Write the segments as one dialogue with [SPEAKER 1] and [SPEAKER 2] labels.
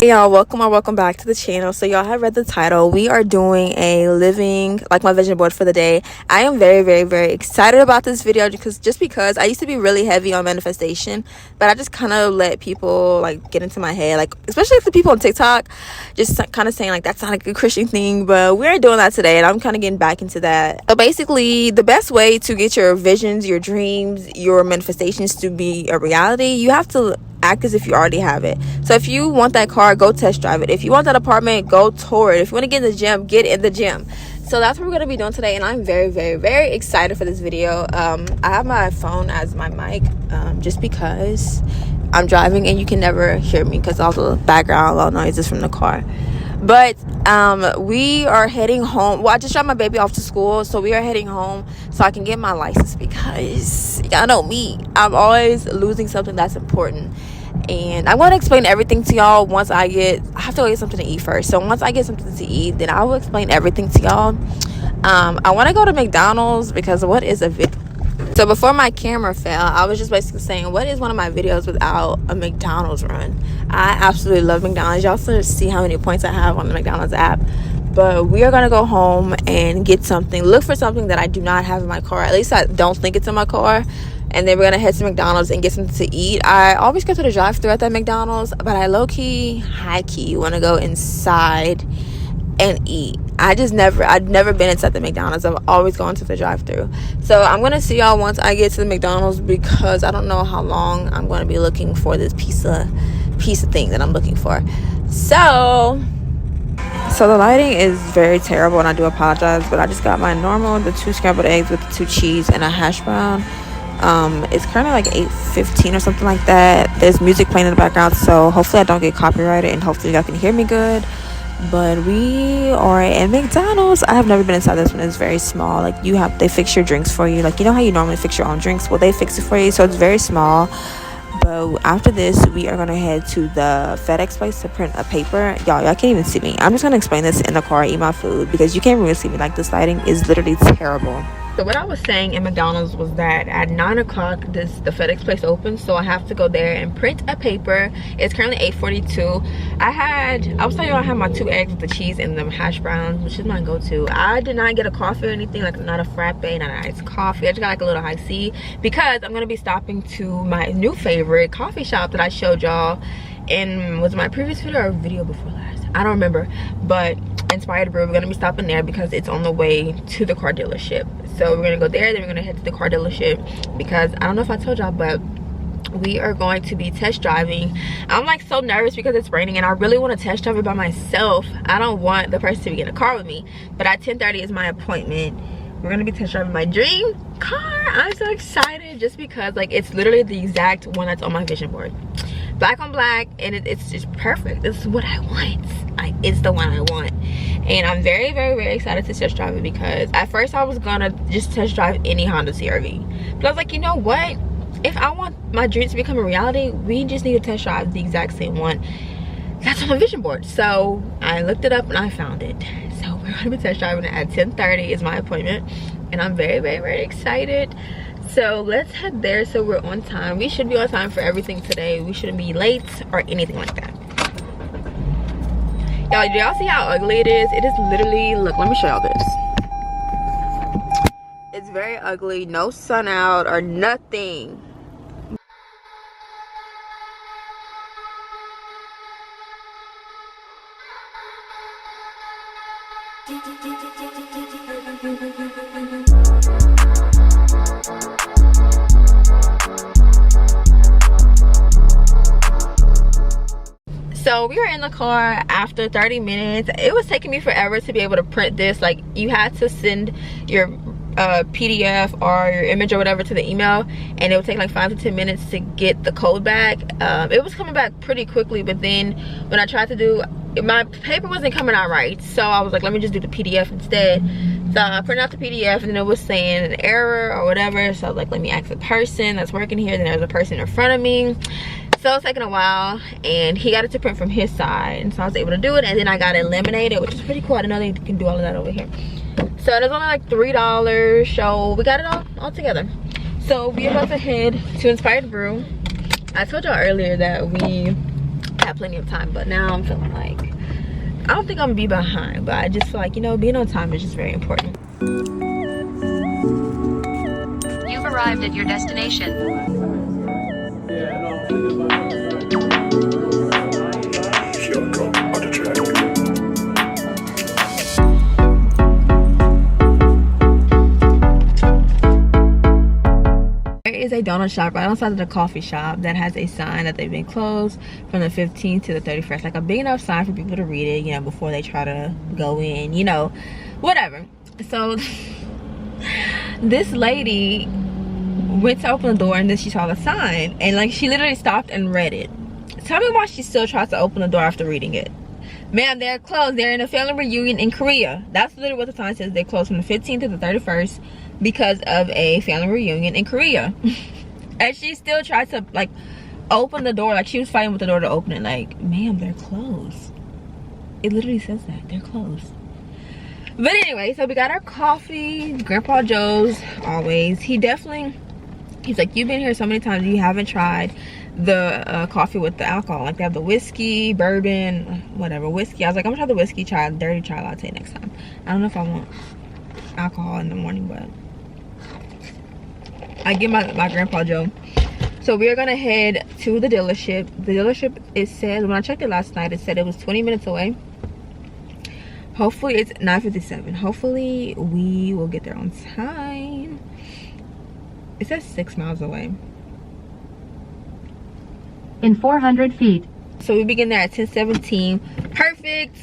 [SPEAKER 1] Hey y'all, welcome back to the channel. So y'all have read the title. We are doing a living like my vision board for the day. I am very excited about this video because I used to be really heavy on manifestation, but I just kind of let people like get into my head, like especially the people on TikTok just kind of saying like that's not a good Christian thing, but we're doing that today and I'm kind of getting back into that. So basically the best way to get your visions, your dreams, your manifestations to be a reality, you have to act as if you already have it. So if you want that car, go test drive it. If you want that apartment, go tour it. If you want to get in the gym, get in the gym. So that's what we're going to be doing today, and I'm very excited for this video. I have my phone as my mic just because I'm driving and you can never hear me because all the background loud noises from the car. But we are heading home. Well, I just dropped my baby off to school, so we are heading home so I can get my license because y'all know me, I'm always losing something that's important. And I'm going to explain everything to y'all once I have to go get something to eat first. So once I get something to eat, then I will explain everything to y'all. I want to go to McDonald's because what is a video? So before my camera fell, I was just basically saying, what is one of my videos without a McDonald's run? I absolutely love McDonald's. Y'all should see how many points I have on the McDonald's app. But we are going to go home and get something. Look for something that I do not have in my car. At least I don't think it's in my car. And then we're going to head to McDonald's and get something to eat. I always go to the drive-thru at that McDonald's, but I low-key, high-key want to go inside and eat. I've never been inside the McDonald's. I've always gone to the drive-thru. So I'm going to see y'all once I get to the McDonald's because I don't know how long I'm going to be looking for this piece of thing that I'm looking for. So the lighting is very terrible and I do apologize, but I just got my normal, the 2 scrambled eggs with the 2 cheese and a hash brown. It's currently like 8:15 or something like that. There's music playing in the background, so hopefully I don't get copyrighted and hopefully y'all can hear me good. But we are at McDonald's. I have never been inside this one. It's very small. Like they fix your drinks for you. Like you know how you normally fix your own drinks? Well, they fix it for you, so it's very small. But after this, we are gonna head to the FedEx place to print a paper. Y'all can't even see me. I'm just gonna explain this in the car, eat my food, because you can't really see me. Like this lighting is literally terrible. So what I was saying in McDonald's was that at 9 o'clock the FedEx place opens, so I have to go there and print a paper. It's currently 8:42. I was telling you I had my 2 eggs with the cheese and the hash browns, which is my go-to. I did not get a coffee or anything, like not a frappe, not an iced coffee. I just got like a little high C because I'm gonna be stopping to my new favorite coffee shop that I showed y'all in, was it my previous video or video before last? I don't remember, but Inspired Brew. We're gonna be stopping there because it's on the way to the car dealership. So we're gonna go there, then we're gonna head to the car dealership because I don't know if I told y'all, but we are going to be test driving. I'm like so nervous because it's raining and I really want to test drive it by myself. I don't want the person to be in the car with me, but at 10:30 is my appointment. We're gonna be test driving my dream car. I'm so excited just because like it's literally the exact one that's on my vision board, black on black, and it's just perfect. This is what I want. It's the one I want, and I'm very excited to test drive it because at first I was gonna just test drive any Honda CR-V, but I was like, you know what, if I want my dreams to become a reality, we just need to test drive the exact same one that's on my vision board. So I looked it up and I found it. So we're gonna be test driving it at 10:30 is my appointment, and I'm very excited. So let's head there so we're on time. We should be on time for everything today. We shouldn't be late or anything like that. Y'all, do y'all see how ugly it is? It is literally, look, let me show y'all this. It's very ugly. No sun out or nothing. So we were in the car after 30 minutes. It was taking me forever to be able to print this. Like you had to send your PDF or your image or whatever to the email, and it would take like 5 to 10 minutes to get the code back. It was coming back pretty quickly, but then when I tried to do, my paper wasn't coming out right, so I was like, let me just do the PDF instead. So I printed out the PDF, and then it was saying an error or whatever, so I was like, let me ask the person that's working here. Then there was a person in front of me, so it was taking a while, and he got it to print from his side, and so I was able to do it. And then I got it laminated, which is pretty cool. I didn't know they can do all of that over here. So it was only like $3, so we got it all together. So we about to head to Inspired Brew. I told y'all earlier that we have plenty of time, but now I'm feeling like I don't think I'm gonna be behind, but I just feel like, you know, being on time is just very important.
[SPEAKER 2] You've arrived at your destination.
[SPEAKER 1] Is a donut shop right outside of the coffee shop that has a sign that they've been closed from the 15th to the 31st, like a big enough sign for people to read it, you know, before they try to go in, you know, whatever. So this lady went to open the door, and then she saw the sign, and like she literally stopped and read it. Tell me why she still tries to open the door after reading it. Ma'am, they're closed. They're in a family reunion in Korea. That's literally what the sign says. They're closed from the 15th to the 31st because of a family reunion in Korea. And she still tried to like open the door, like she was fighting with the door to open it. Like, ma'am, they're closed. It literally says that they're closed. But anyway, so we got our coffee. Grandpa Joe's, always. He's like, you've been here so many times, you haven't tried the coffee with the alcohol. Like, they have the whiskey, bourbon, whatever, whiskey. I was like, I'm gonna try the whiskey chai, dirty chai latte next time. I don't know if I want alcohol in the morning, but I give my Grandpa Joe. So we are gonna head to the dealership. The dealership, it said, when I checked it last night, it said it was 20 minutes away. Hopefully it's 9:57. Hopefully we will get there on time. It says 6 miles away.
[SPEAKER 2] In 400 feet.
[SPEAKER 1] So we begin there at 10:17. Perfect.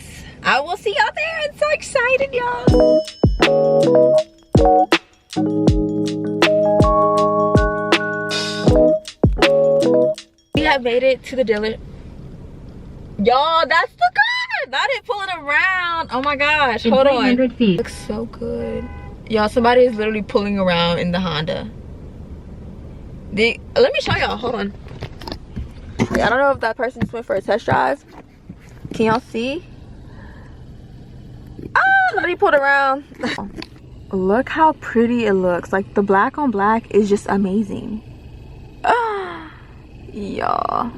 [SPEAKER 1] I will see y'all there. I'm so excited, y'all. We have made it to the dealer. Y'all, that's the car. Not it pulling around. Oh my gosh. Hold on.
[SPEAKER 2] 300 feet.
[SPEAKER 1] Looks so good. Y'all, somebody is literally pulling around in the Honda. Let me show y'all. Hold on. I don't know if that person just went for a test drive. Can y'all see? Ah, he pulled around. Look how pretty it looks. Like, the black on black is just amazing. Ah, y'all.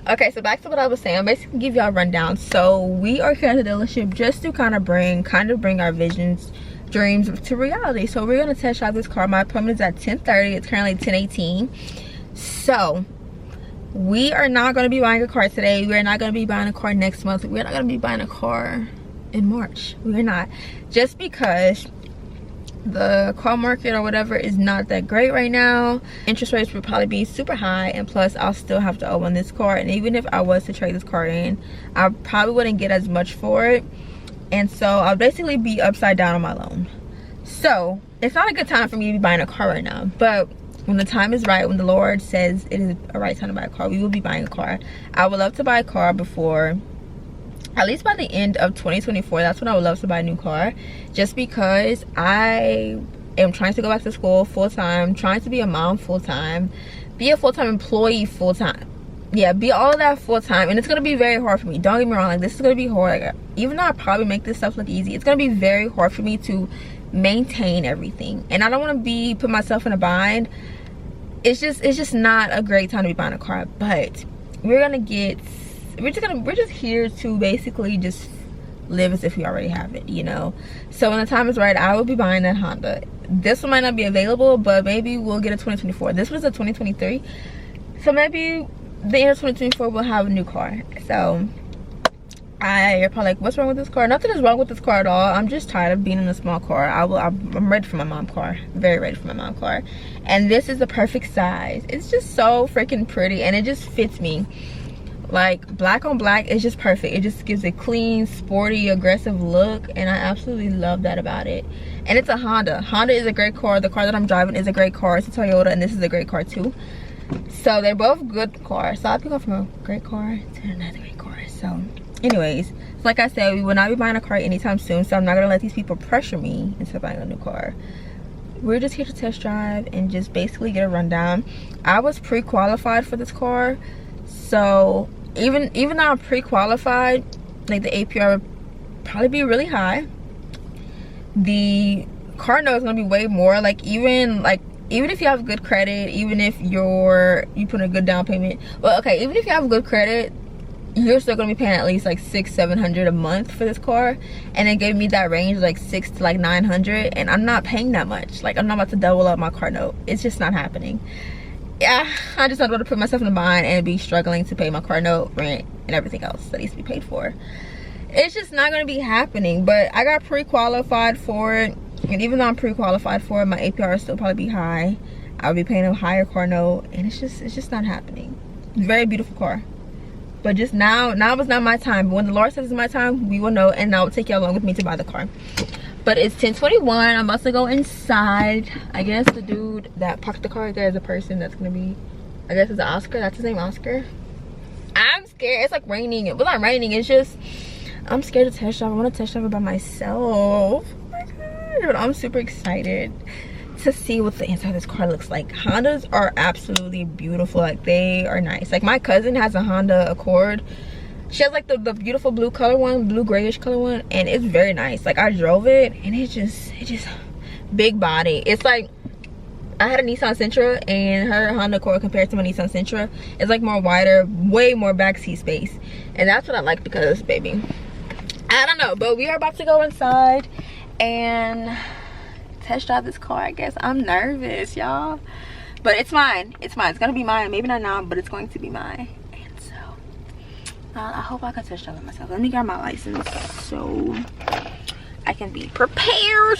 [SPEAKER 1] Okay, so back to what I was saying. I'm basically give y'all a rundown. So we are here at the dealership just to kind of bring our dreams to reality. So we're gonna test drive this car. My appointment is at 10:30. It's currently 10:18. So we are not going to be buying a car today. We're not going to be buying a car next month. We're not going to be buying a car in March. We're not, just because the car market or whatever is not that great right now. Interest rates would probably be super high, and plus I'll still have to owe on this car, and even if I was to trade this car in, I probably wouldn't get as much for it, and so I'll basically be upside down on my loan. So it's not a good time for me to be buying a car right now, but when the time is right, when the Lord says it is a right time to buy a car, we will be buying a car. I would love to buy a car before, at least by the end of 2024. That's when I would love to buy a new car, just because I am trying to go back to school full-time, trying to be a mom full-time, be a full-time employee full-time. Yeah, be all of that full-time, and it's gonna be very hard for me. Don't get me wrong, like, this is gonna be hard. Like, even though I probably make this stuff look easy, it's gonna be very hard for me to maintain everything, and I don't want to put myself in a bind. It's just not a great time to be buying a car, but we're just here to basically just live as if we already have it, you know. So when the time is right, I will be buying that Honda. This one might not be available, but maybe we'll get a 2024. This was a 2023, so maybe the end of 2024 we'll have a new car. So you're probably like, what's wrong with this car? Nothing is wrong with this car at all. I'm just tired of being in a small car. I'm ready for my mom car. Very ready for my mom car. And this is the perfect size. It's just so freaking pretty, and it just fits me. Like black on black is just perfect. It just gives a clean, sporty, aggressive look, and I absolutely love that about it. And it's a Honda. Honda is a great car. The car that I'm driving is a great car. It's a Toyota, and this is a great car too. So they're both good cars. So I'll be going from a great car to another great car. So anyways, like I said, we will not be buying a car anytime soon, so I'm not gonna let these people pressure me into buying a new car. We're just here to test drive and just basically get a rundown. I was pre-qualified for this car, so even though I'm pre-qualified, like the APR would probably be really high. The car note is gonna be way more. Like even if you have good credit, even if you put a good down payment, well, okay, even if you have good credit, you're still gonna be paying at least like $600-700 a month for this car. And it gave me that range, like $600 to like $900, and I'm not paying that much. Like I'm not about to double up my car note. It's just not happening. Yeah, I just don't want to put myself in a bind and be struggling to pay my car note, rent, and everything else that needs to be paid for. It's just not going to be happening. But I got pre-qualified for it, and even though I'm pre-qualified for it, my APR will still probably be high. I'll be paying a higher car note, and it's just not happening. Very beautiful car, but just now is not my time. But when the Lord says it's my time, we will know, and I will take you along with me to buy the car. But it's 10:21. I'm about to go inside. I guess the dude that parked the car right there is a person that's gonna be, I guess it's Oscar. That's his name, Oscar. I'm scared. It's like raining. Well, not raining. It's just I'm scared to test drive. I want to test drive it by myself. Oh my god! But I'm super excited to see what the inside of this car looks like. Hondas are absolutely beautiful. Like they are nice. Like my cousin has a Honda Accord. She has like the beautiful blue color one, blue grayish color one, and it's very nice. Like I drove it, and it just big body. It's like I had a Nissan Sentra, and her Honda Accord compared to my Nissan Sentra is like more wider, way more backseat space, and that's what I like because, baby, I don't know. But we are about to go inside and test drive this car. I guess I'm nervous, y'all, but it's mine. It's mine. It's gonna be mine. Maybe not now, but it's going to be mine. I hope I can test drive it myself. Let me grab my license so I can be prepared.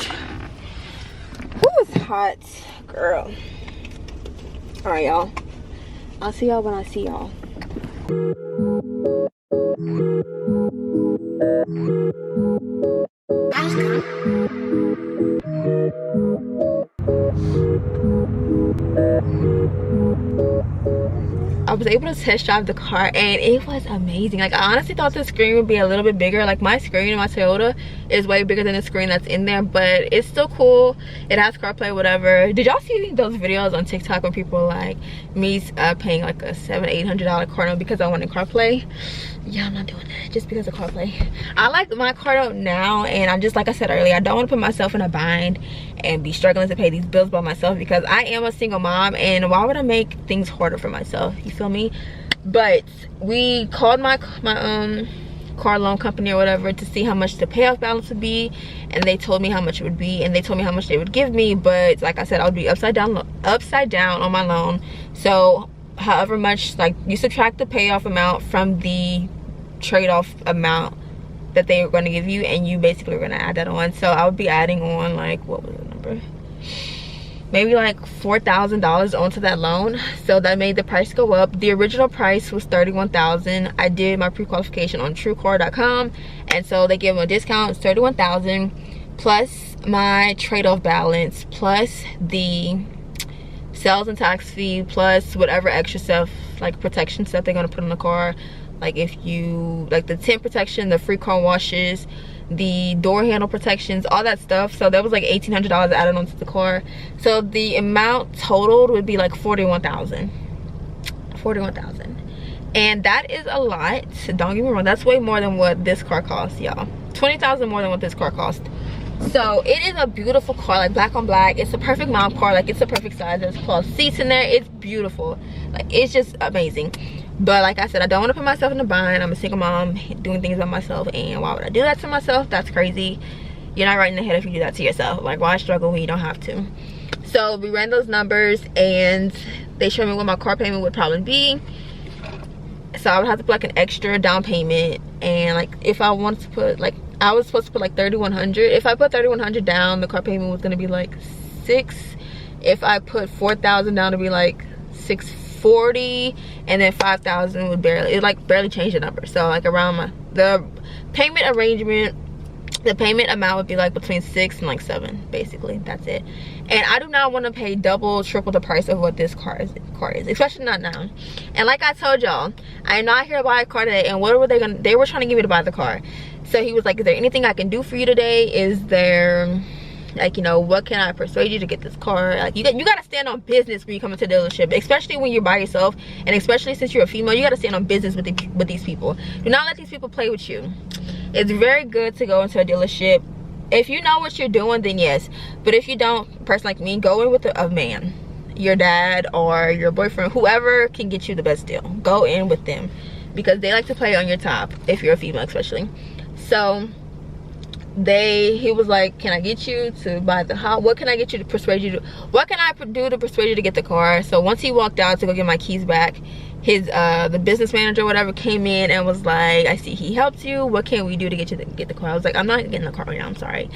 [SPEAKER 1] Woo, it's hot, girl. All right, y'all. I'll see y'all when I see y'all. I was able to test drive the car, and it was amazing. Like I honestly thought the screen would be a little bit bigger. Like my screen in my Toyota is way bigger than the screen that's in there, but it's still cool. It has CarPlay, whatever. Did y'all see those videos on TikTok when people like me paying like a $700-800 car note because I wanted CarPlay? Yeah, I'm not doing that just because of CarPlay. I like my car note now, and I'm just, like I said earlier, I don't want to put myself in a bind and be struggling to pay these bills by myself because I am a single mom, and why would I make things harder for myself? You feel me? But we called my car loan company or whatever to see how much the payoff balance would be, and they told me how much it would be, and they told me how much they would give me. But like I said, I would be upside down on my loan. So however much, like you subtract the payoff amount from the trade-off amount that they were going to give you, and you basically were going to add that on. So I would be adding on, like, what was the number, maybe like $4,000 onto that loan. So that made the price go up. The original price was $31,000. I did my pre-qualification on TrueCar.com, and so they gave them a discount. It's $31,000 plus my trade-off balance, plus the sales and tax fee, plus whatever extra stuff, like protection stuff they're going to put on the car. Like if you like the tint protection, the free car washes, the door handle protections, all that stuff. So that was like $1,800 added onto the car. So the amount totaled would be like $41,000. And that is a lot. Don't get me wrong, that's way more than what this car costs, y'all. $20,000 more than what this car cost. So it is a beautiful car, like black on black. It's a perfect mom car. Like it's a perfect size. There's cloth seats in there. It's beautiful. Like it's just amazing. But like I said, I don't want to put myself in a bind. I'm a single mom doing things by myself, and why would I do that to myself? That's crazy. You're not right in the head if you do that to yourself. Like, why struggle when you don't have to? So we ran those numbers, and they showed me what my car payment would probably be. So I would have to put like an extra down payment, and like if I wanted to put, like, I was supposed to put like $3,100. If I put $3,100 down, the car payment was gonna be like $6,000. If I put $4,000 down, to be like $650. 40, and then 5,000 would barely change the number. So like around the payment arrangement, the payment amount would be like between 6 and like 7, basically. That's it. And I do not want to pay double, triple the price of what this car is, especially not now. And like I told y'all, I am not here to buy a car today. And what were they were trying to get me to buy the car. So he was like, is there anything I can do for you today? Is there, like, you know, what can I persuade you to get this car? Like, you got to stand on business when you come into the dealership, especially when you're by yourself, and especially since you're a female. You got to stand on business with these people. Do not let these people play with you. It's very good to go into a dealership. If you know what you're doing, then yes. But if you don't, a person like me, go in with a man, your dad or your boyfriend, whoever can get you the best deal. Go in with them, because they like to play on your top, if you're a female especially. So he was like, can I get you to buy the house? What can I get you to persuade you to, what can I do to persuade you to get the car? So once he walked out to go get my keys back, the business manager or whatever came in and was like, I see he helped you, what can we do to get you to get the car? I was like, I'm not getting the car right now, I'm sorry,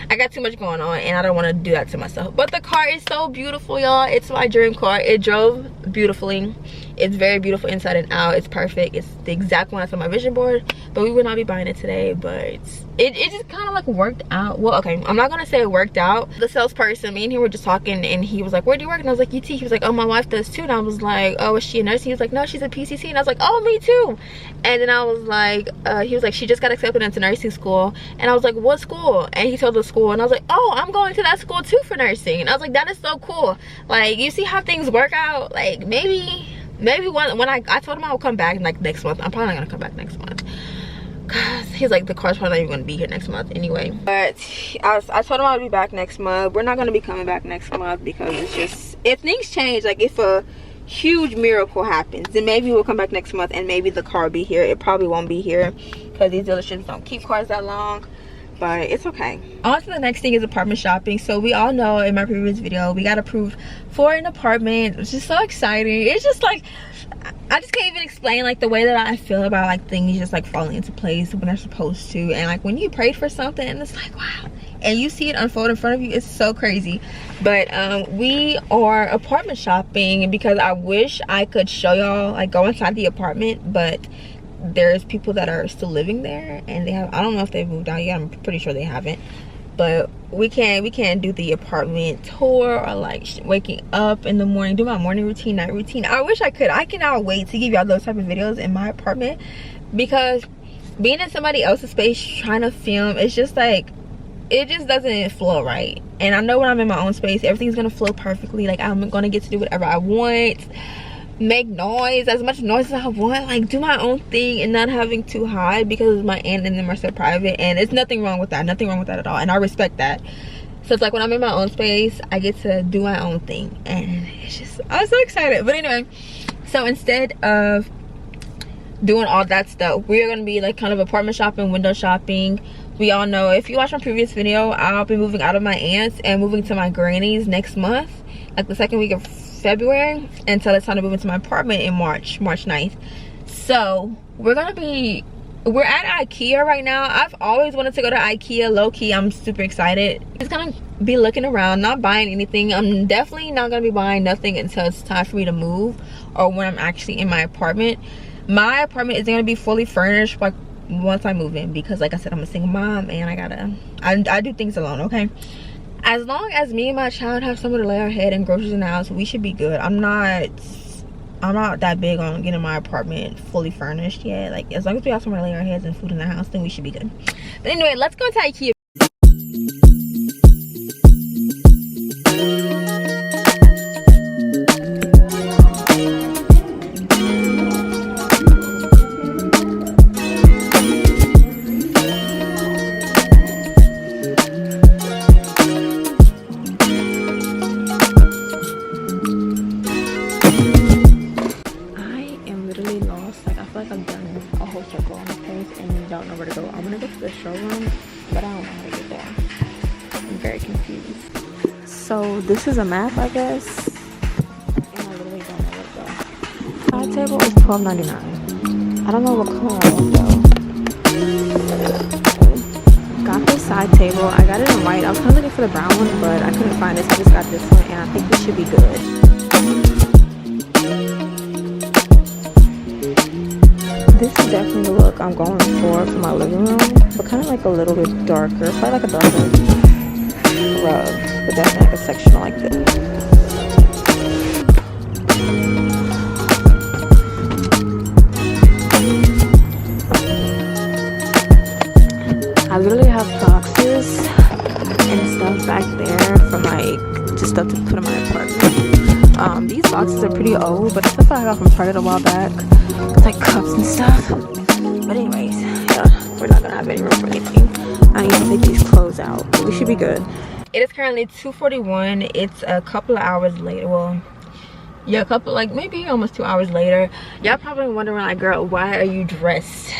[SPEAKER 1] I got too much going on and I don't want to do that to myself. But the car is so beautiful, y'all. It's my dream car. It drove beautifully. It's very beautiful inside and out. It's perfect. It's the exact one that's on my vision board, but we would not be buying it today. But it just kind of like worked out. Well, okay, I'm not gonna say it worked out. The salesperson, me and him were just talking, and he was like, where do you work? And I was like, UT. He was like, oh, my wife does too. And I was like, oh, is she a nurse? He was like, no, she's a PCC. And I was like, oh, me too. And then I was like, he was like, she just got accepted into nursing school. And I was like, what school? And he told the school, and I was like, oh, I'm going to that school too for nursing. And I was like, that is so cool. Like, you see how things work out. Like, maybe when I told him I would come back like next month. I'm probably not gonna come back next month, cause he's like, the car's probably not even gonna be here next month anyway. But I told him I would be back next month. We're not gonna be coming back next month, because it's just, if things change, like if a huge miracle happens, then maybe we'll come back next month and maybe the car will be here. It probably won't be here, because these dealerships don't keep cars that long. But it's okay. On to the next thing is apartment shopping. So we all know in my previous video, we got approved for an apartment, which is so exciting. It's just like, I just can't even explain like the way that I feel about like things just like falling into place when they're supposed to. And like when you prayed for something and it's like, wow, and you see it unfold in front of you, it's so crazy. But we are apartment shopping, because I wish I could show y'all, like go inside the apartment, but there's people that are still living there, and they have, I don't know if they've moved out yet. I'm pretty sure they haven't. But we can't do the apartment tour, or like waking up in the morning, do my morning routine, night routine. I wish I could. I cannot wait to give y'all those type of videos in my apartment, because being in somebody else's space trying to film, it's just like, it just doesn't flow right. And I know when I'm in my own space, everything's gonna flow perfectly. Like, I'm gonna get to do whatever I want, make noise, as much noise as I want, like do my own thing, and not having to hide, because my aunt and them are so private. And it's nothing wrong with that, nothing wrong with that at all, and I respect that. So it's like, when I'm in my own space, I get to do my own thing, and it's just, I'm so excited. But anyway, so instead of doing all that stuff, we're gonna be like kind of apartment shopping, window shopping. We all know, if you watch my previous video, I'll be moving out of my aunt's and moving to my granny's next month, like the second week of February, until it's time to move into my apartment in March 9th. So we're at ikea right now. I've always wanted to go to ikea, low-key. I'm super excited. Just gonna be looking around, not buying anything. I'm definitely not gonna be buying nothing until it's time for me to move, or when I'm actually in my apartment. My apartment is gonna be fully furnished like once I move in, because like I said, I'm a single mom and I do things alone, okay? As long as me and my child have somewhere to lay our head and groceries in the house, we should be good. I'm not that big on getting my apartment fully furnished yet. Like, as long as we have somewhere to lay our heads and food in the house, then we should be good. But anyway, let's go to ikea. Don't know where to go. I'm gonna go to the showroom, but I don't know how to get there. I'm very confused. So this is a map, I guess, and I literally don't know where to go. Side table is $12.99. I don't know what color I want though. Got this side table. I got it in white. I was kind of looking for the brown one, but I couldn't find it, so I just got this one, and I think this should be good. This is definitely the look I'm going for my living room, but kind of like a little bit darker, probably like a darker rug, but definitely like a sectional like this. I literally have boxes and stuff back there for like just stuff to put in my apartment. These boxes are pretty old, but stuff I got from Target a while back. It's like cups and stuff. But anyways, yeah, we're not gonna have any room for anything. I need to take these clothes out. We should be good. It is currently 2:41. It's a couple of hours later. Well, yeah, a couple, like maybe almost 2 hours later. Y'all probably wondering, like, girl, why are you dressed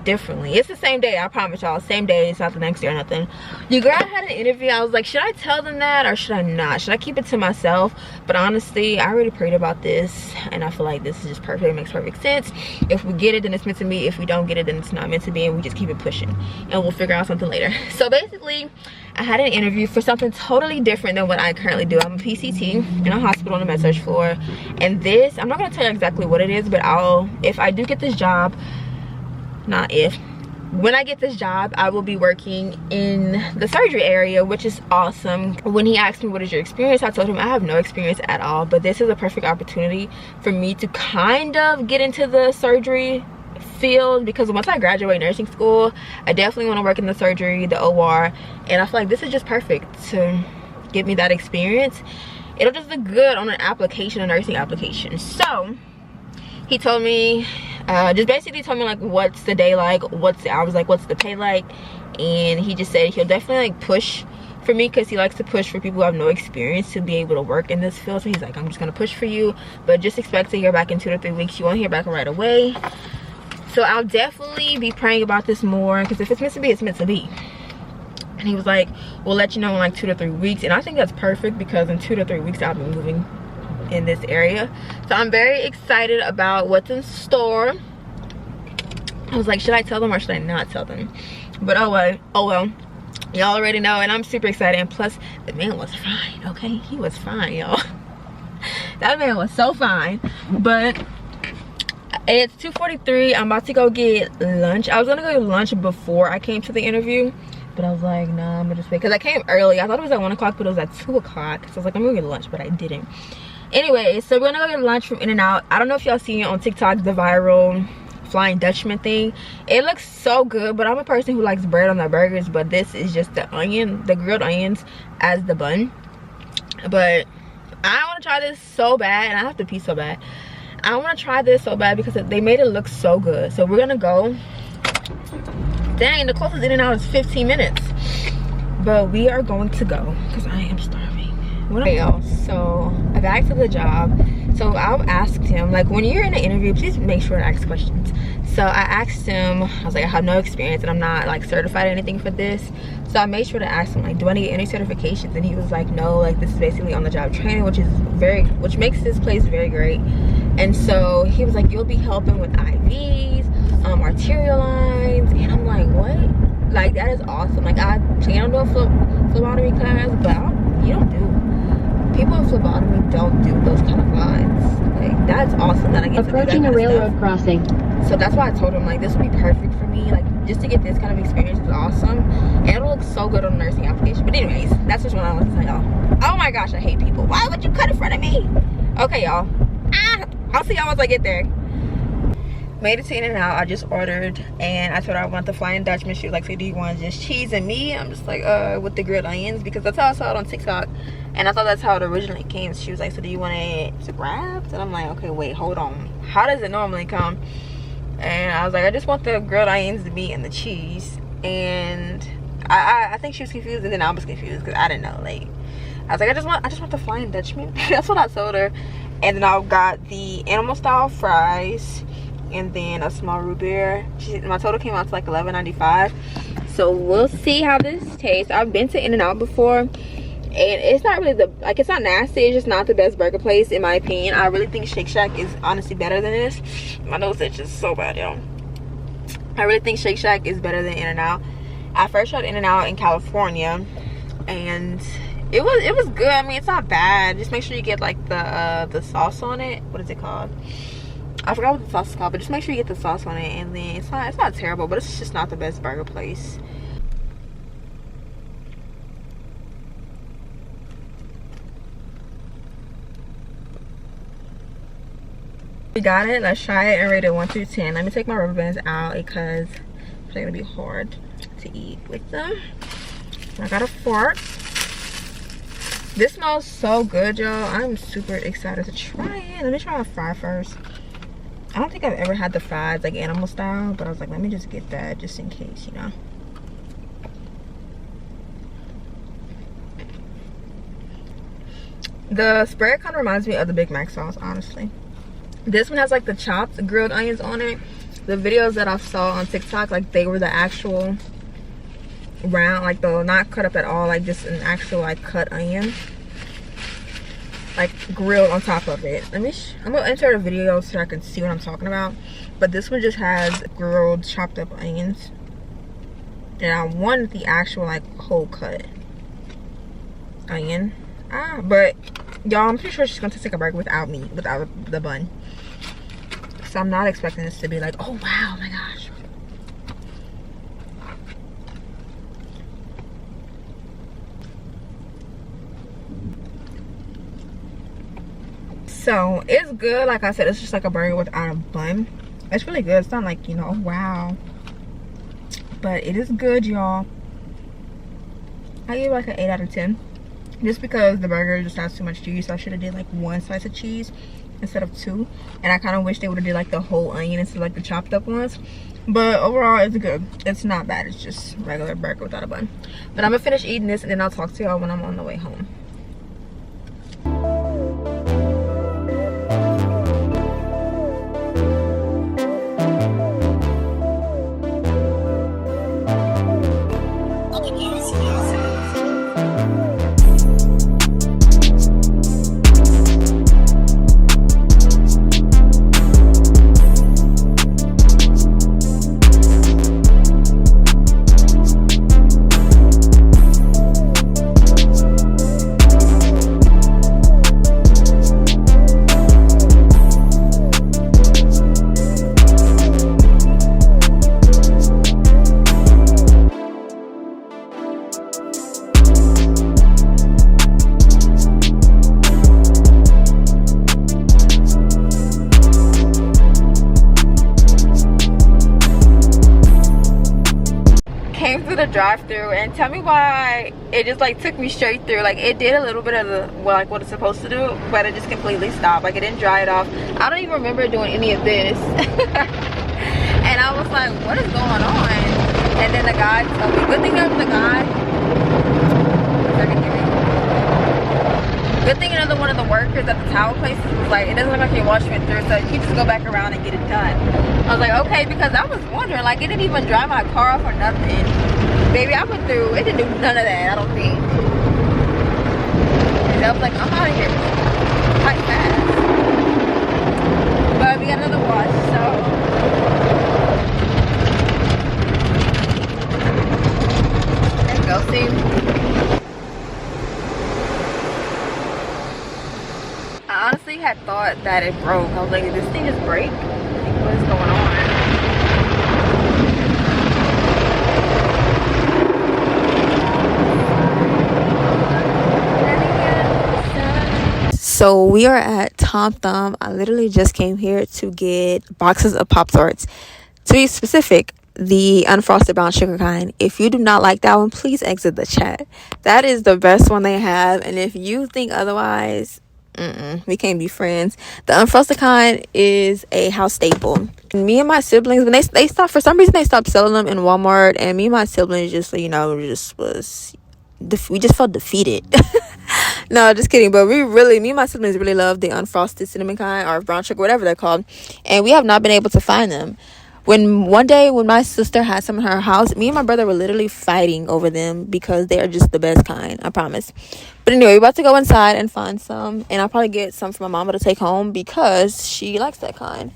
[SPEAKER 1] differently? It's the same day, I promise y'all. Same day. It's not the next day or nothing. Your girl had an interview. I was like, should I tell them that or should I not? Should I keep it to myself? But honestly, I already prayed about this and I feel like this is just perfect. It makes perfect sense. If we get it, then it's meant to be. If we don't get it, then it's not meant to be, and we just keep it pushing and we'll figure out something later. So basically, I had an interview for something totally different than what I currently do. I'm a PCT in a hospital on the med-surg floor, and this, I'm not going to tell you exactly what it is, but if I do get this job, when I get this job, I will be working in the surgery area, which is awesome. When he asked me what is your experience, I told him I have no experience at all, but this is a perfect opportunity for me to kind of get into the surgery field, because once I graduate nursing school, I definitely want to work in the surgery, the OR, and I feel like this is just perfect to give me that experience. It'll just look good on an application, a nursing application. So he told me, just basically told me like what's the day like, what's the hours like, what's the pay like, and he just said he'll definitely like push for me because he likes to push for people who have no experience to be able to work in this field. So he's like, I'm just gonna push for you, but just expect to hear back in 2 to 3 weeks. You won't hear back right away. So I'll definitely be praying about this more, because if it's meant to be, it's meant to be. And he was like, we'll let you know in like 2 to 3 weeks. And I think that's perfect, because in 2 to 3 weeks I'll be moving in this area. So I'm very excited about what's in store. I was like, should I tell them or should I not tell them? But oh well, y'all already know, and I'm super excited. And plus, the man was fine, okay? He was fine, y'all. That man was so fine. But it's 2:43. I'm about to go get lunch. I was gonna go get lunch before I came to the interview, but I was like, nah, I'm gonna just wait, because I came early. I thought it was at 1 o'clock, but it was at 2 o'clock. So I was like, I'm gonna get lunch, but I didn't. Anyway, so we're gonna go get lunch from In-N-Out. I don't know if y'all seen it on TikTok, the viral Flying Dutchman thing. It looks so good, but I'm a person who likes bread on their burgers, but this is just the grilled onions as the bun. But I want to try this so bad, and I have to pee so bad. I want to try this so bad because they made it look so good. So we're gonna go. Dang, the closest In-N-Out is 15 minutes, but we are going to go because I am starving. Okay, y'all, so back to the job. So I asked him, like, when you're in an interview, please make sure to ask questions. So I asked him, I was like, I have no experience and I'm not like certified or anything for this. So I made sure to ask him, like, do I need any certifications? And he was like, no, like, this is basically on the job training, which makes this place very great. And so he was like, you'll be helping with IVs, arterial lines, and I'm like, what? Like, that is awesome. Like, I plan on doing phlebotomy class, but people in phlebotomy don't do those kind of lines. Like, that's awesome that I get
[SPEAKER 3] approaching
[SPEAKER 1] to do that
[SPEAKER 3] a railroad crossing.
[SPEAKER 1] So that's why I told him, like, this would be perfect for me. Like, just to get this kind of experience is awesome, and it'll look so good on a nursing application. But anyways, that's just what I want to tell y'all. Oh my gosh, I hate people. Why would you cut in front of me? Okay, y'all. I'll see y'all once I get there. Made it to In-N-Out. I just ordered, and I told her I want the Flying Dutchman. She was like, so do you want just cheese and meat? I'm just like, with the grilled onions, because that's how I saw it on TikTok, and I thought that's how it originally came. She was like, so do you want it wrapped? And I'm like, okay, wait, hold on. How does it normally come? And I was like, I just want the grilled onions, the meat, and the cheese. And I think she was confused, and then I was confused because I didn't know. Like, I was like, I just want the Flying Dutchman. That's what I told her. And then I got the animal style fries, and then a small root beer. My total came out to like $11.95. So we'll see how this tastes. I've been to In-N-Out before, and it's not really it's not nasty. It's just not the best burger place in my opinion. I really think Shake Shack is honestly better than this. My nose itch is so bad, y'all. I really think Shake Shack is better than In-N-Out. I first tried In-N-Out in California, and it was good. I mean, it's not bad. Just make sure you get like the sauce on it. What is it called? I forgot what the sauce is called, but just make sure you get the sauce on it. And then it's not terrible, but it's just not the best burger place. We got it. Let's try it and rate it 1 through 10. Let me take my rubber bands out because it's gonna be hard to eat with them. I got a fork. This smells so good, y'all. I'm super excited to try it. Let me try a fry first. I don't think I've ever had the fries like animal style, but I was like, let me just get that just in case, you know. The spread kind of reminds me of the Big Mac sauce, honestly. This one has like the chopped grilled onions on it. The videos that I saw on TikTok, like they were the actual round, like the not cut up at all, like just an actual like cut onion, like grilled on top of it. I'm gonna enter a video so I can see what I'm talking about. But this one just has grilled chopped up onions, and I wanted the actual like whole cut onion. But y'all, I'm pretty sure she's gonna take a burger without me, without the bun. So I'm not expecting this to be like, oh wow, oh my gosh. So it's good. Like I said, it's just like a burger without a bun. It's really good. It's not like, you know, wow, but it is good, y'all. I give it like an 8 out of 10 just because the burger just has too much cheese. So I should have did like 1 slice of cheese instead of 2, and I kind of wish they would have did like the whole onion instead of like the chopped up ones. But overall, it's good. It's not bad. It's just regular burger without a bun. But I'm gonna finish eating this and then I'll talk to y'all when I'm on the way home. The drive-through, and tell me why it just like took me straight through. Like it did a little bit of the like what it's supposed to do, but it just completely stopped. Like it didn't dry it off. I don't even remember doing any of this. And I was like, what is going on? And then the guy told me, good thing another one of the workers at the towel places was like, it doesn't look like your wash went through, so you just go back around and get it done. I was like, okay, because I was wondering, like it didn't even dry my car off or nothing. Baby, I went through, it didn't do none of that, I don't think. And I was like, I'm out of here quite fast. But we got another wash, so there you go, see? I honestly had thought that it broke. I was like, did this thing just break? Like, what is going on? So we are at Tom Thumb. I literally just came here to get boxes of Pop-Tarts. To be specific, the unfrosted brown sugar kind. If you do not like that one, please exit the chat. That is the best one they have, and if you think otherwise, we can't be friends. The unfrosted kind is a house staple. And me and my siblings, when they stopped, for some reason they stopped selling them in Walmart, and me and my siblings just, you know, we just felt defeated. No, just kidding. But me and my siblings really love the unfrosted cinnamon kind, or brown sugar, whatever they're called, and we have not been able to find them. One day when my sister had some in her house, me and my brother were literally fighting over them because they are just the best kind, I promise. But anyway, we're about to go inside and find some, and I'll probably get some for my mama to take home because she likes that kind.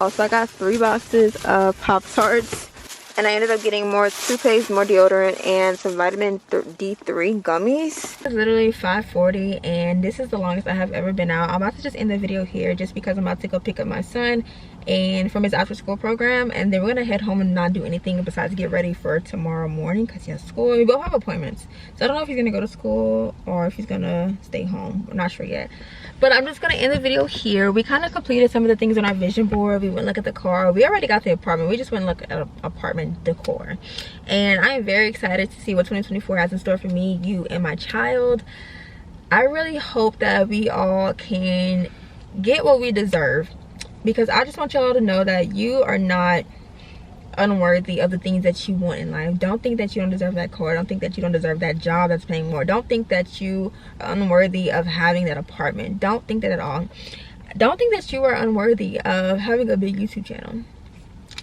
[SPEAKER 1] Also, I got 3 boxes of Pop-Tarts. And I ended up getting more toothpaste, more deodorant, and some vitamin D3 gummies. It's literally 5:40 and this is the longest I have ever been out. I'm about to just end the video here just because I'm about to go pick up my son and from his after school program, and then we're gonna head home and not do anything besides get ready for tomorrow morning because he has school. We both have appointments, so I don't know if he's gonna go to school or if he's gonna stay home. I'm not sure yet, but I'm just gonna end the video here. We kind of completed some of the things on our vision board. We went look at the car. We already got the apartment. We just went look at apartment decor, and I am very excited to see what 2024 has in store for me, you, and my child. I really hope that we all can get what we deserve, because I just want y'all to know that you are not unworthy of the things that you want in life. Don't think that you don't deserve that car. Don't think that you don't deserve that job that's paying more. Don't think that you are unworthy of having that apartment. Don't think that at all. Don't think that you are unworthy of having a big YouTube channel.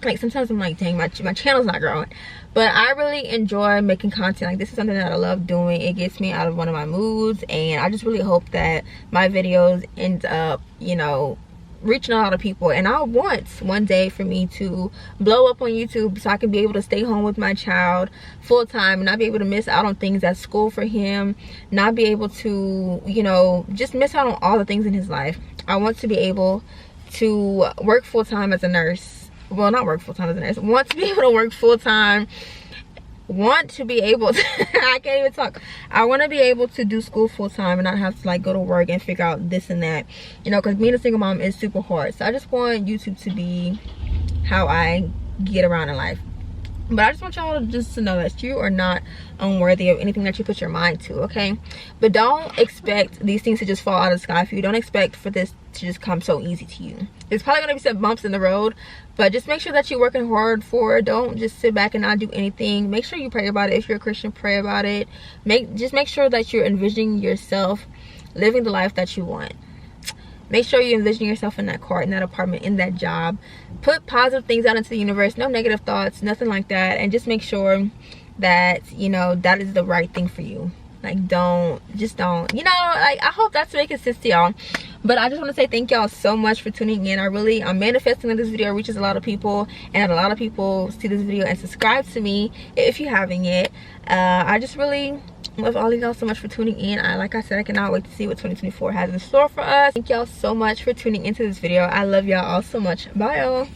[SPEAKER 1] Like, sometimes I'm like, dang, my channel's not growing, but I really enjoy making content. Like, this is something that I love doing. It gets me out of one of my moods, and I just really hope that my videos end up, you know, reaching a lot of people. And I want one day for me to blow up on YouTube so I can be able to stay home with my child full time and not be able to miss out on things at school for him, not be able to, you know, just miss out on all the things in his life. I want to be able to work full time as a nurse. Well, not work full time as a nurse. Want to be able to work full time. Want to be able to I can't even talk. I want to be able to do school full time and not have to like go to work and figure out this and that, you know, because being a single mom is super hard. So I just want YouTube to be how I get around in life. But I just want y'all just to know that you are not unworthy of anything that you put your mind to, okay? But don't expect these things to just fall out of the sky for you. Don't expect for this to just come so easy to you. There's probably going to be some bumps in the road, but just make sure that you're working hard for it. Don't just sit back and not do anything. Make sure you pray about it. If you're a Christian, pray about it. Just make sure that you're envisioning yourself living the life that you want. Make sure you envision yourself in that car, in that apartment, in that job. Put positive things out into the universe. No negative thoughts, nothing like that. And just make sure that, you know, that is the right thing for you. Like, don't, you know, like, I hope that's making sense to y'all. But I just want to say thank y'all so much for tuning in. I'm manifesting that this video reaches a lot of people, and that a lot of people see this video and subscribe to me if you haven't yet. I just really love all of y'all so much for tuning in. Like I said, I cannot wait to see what 2024 has in store for us. Thank y'all so much for tuning into this video. I love y'all all so much. Bye, y'all.